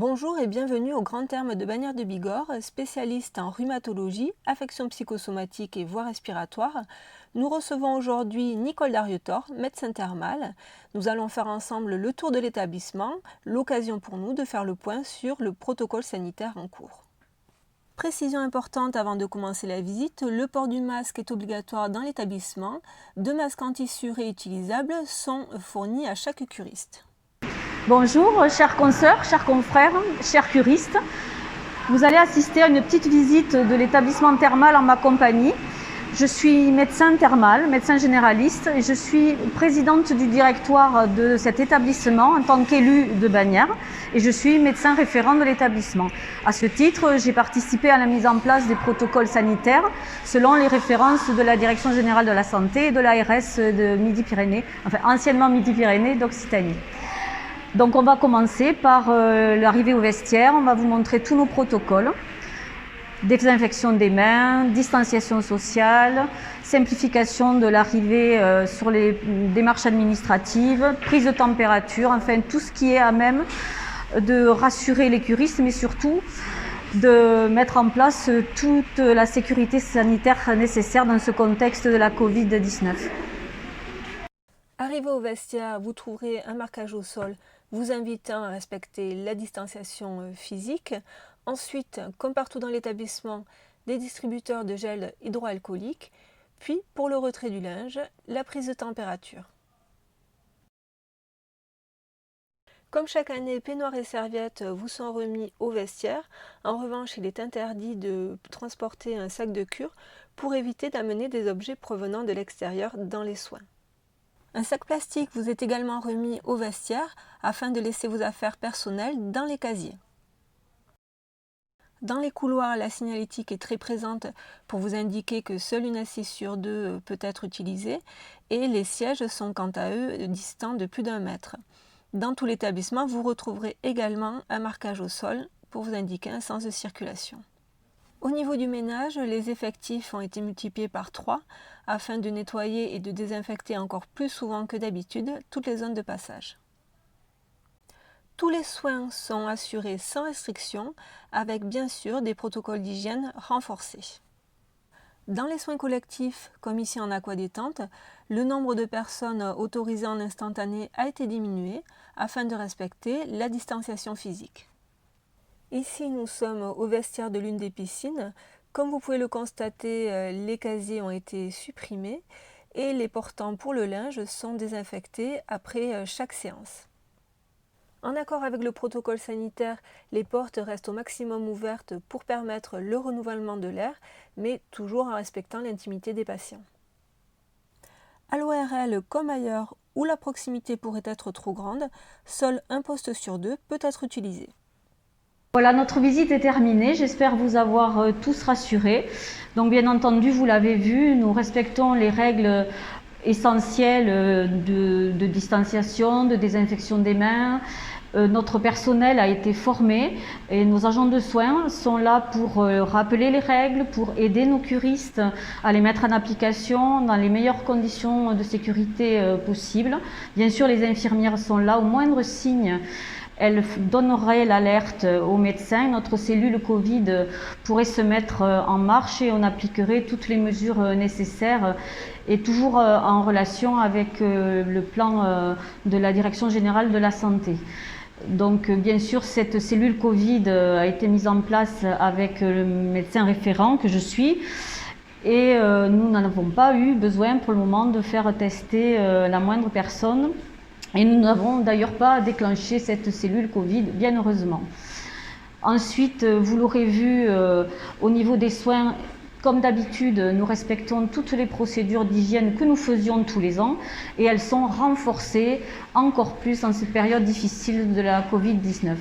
Bonjour et bienvenue au Grand Terme de Bagnères de Bigorre, spécialiste en rhumatologie, affections psychosomatiques et voies respiratoires. Nous recevons aujourd'hui Nicole Darietor, médecin thermale. Nous allons faire ensemble le tour de l'établissement, l'occasion pour nous de faire le point sur le protocole sanitaire en cours. Précision importante avant de commencer la visite, le port du masque est obligatoire dans l'établissement. 2 masques en tissu réutilisables sont fournis à chaque curiste. Bonjour, chers consoeurs, chers confrères, chers curistes. Vous allez assister à une petite visite de l'établissement thermal en ma compagnie. Je suis médecin thermal, médecin généraliste, et je suis présidente du directoire de cet établissement en tant qu'élue de Bagnères, et je suis médecin référent de l'établissement. À ce titre, j'ai participé à la mise en place des protocoles sanitaires selon les références de la Direction générale de la santé et de l'ARS de Midi-Pyrénées, enfin anciennement Midi-Pyrénées d'Occitanie. Donc on va commencer par l'arrivée au vestiaire, on va vous montrer tous nos protocoles. Désinfection des mains, distanciation sociale, simplification de l'arrivée sur les démarches administratives, prise de température, enfin tout ce qui est à même de rassurer les curistes, mais surtout de mettre en place toute la sécurité sanitaire nécessaire dans ce contexte de la Covid-19. Arrivé au vestiaire, vous trouverez un marquage au sol vous invitant à respecter la distanciation physique. Ensuite, comme partout dans l'établissement, des distributeurs de gel hydroalcoolique. Puis, pour le retrait du linge, la prise de température. Comme chaque année, peignoirs et serviettes vous sont remis au vestiaire. En revanche, il est interdit de transporter un sac de cure pour éviter d'amener des objets provenant de l'extérieur dans les soins. Un sac plastique vous est également remis au vestiaire afin de laisser vos affaires personnelles dans les casiers. Dans les couloirs, la signalétique est très présente pour vous indiquer que seule une assise sur 2 peut être utilisée et les sièges sont quant à eux distants de plus d'1 mètre. Dans tout l'établissement, vous retrouverez également un marquage au sol pour vous indiquer un sens de circulation. Au niveau du ménage, les effectifs ont été multipliés par 3 afin de nettoyer et de désinfecter encore plus souvent que d'habitude toutes les zones de passage. Tous les soins sont assurés sans restriction, avec bien sûr des protocoles d'hygiène renforcés. Dans les soins collectifs, comme ici en aquadétente, le nombre de personnes autorisées en instantané a été diminué afin de respecter la distanciation physique. Ici, nous sommes au vestiaire de l'une des piscines. Comme vous pouvez le constater, les casiers ont été supprimés et les portants pour le linge sont désinfectés après chaque séance. En accord avec le protocole sanitaire, les portes restent au maximum ouvertes pour permettre le renouvellement de l'air, mais toujours en respectant l'intimité des patients. À l'ORL comme ailleurs, où la proximité pourrait être trop grande, seul un poste sur 2 peut être utilisé. Voilà, notre visite est terminée. J'espère vous avoir tous rassurés. Donc bien entendu, vous l'avez vu, nous respectons les règles essentielles de distanciation, de désinfection des mains. Notre personnel a été formé et nos agents de soins sont là pour rappeler les règles, pour aider nos curistes à les mettre en application dans les meilleures conditions de sécurité possibles. Bien sûr, les infirmières sont là au moindre signe. Elle donnerait l'alerte aux médecins. Notre cellule Covid pourrait se mettre en marche et on appliquerait toutes les mesures nécessaires et toujours en relation avec le plan de la Direction générale de la santé. Donc bien sûr, cette cellule Covid a été mise en place avec le médecin référent que je suis. Et nous n'en avons pas eu besoin pour le moment de faire tester la moindre personne. Et nous n'avons d'ailleurs pas déclenché cette cellule Covid, bien heureusement. Ensuite, vous l'aurez vu, au niveau des soins, comme d'habitude, nous respectons toutes les procédures d'hygiène que nous faisions tous les ans et elles sont renforcées encore plus en cette période difficile de la Covid-19.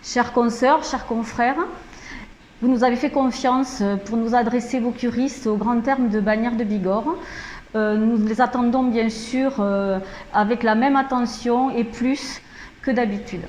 Chers consoeurs, chers confrères, vous nous avez fait confiance pour nous adresser vos curistes au Grand Terme de Bagnères de Bigorre. Nous les attendons bien sûr avec la même attention et plus que d'habitude.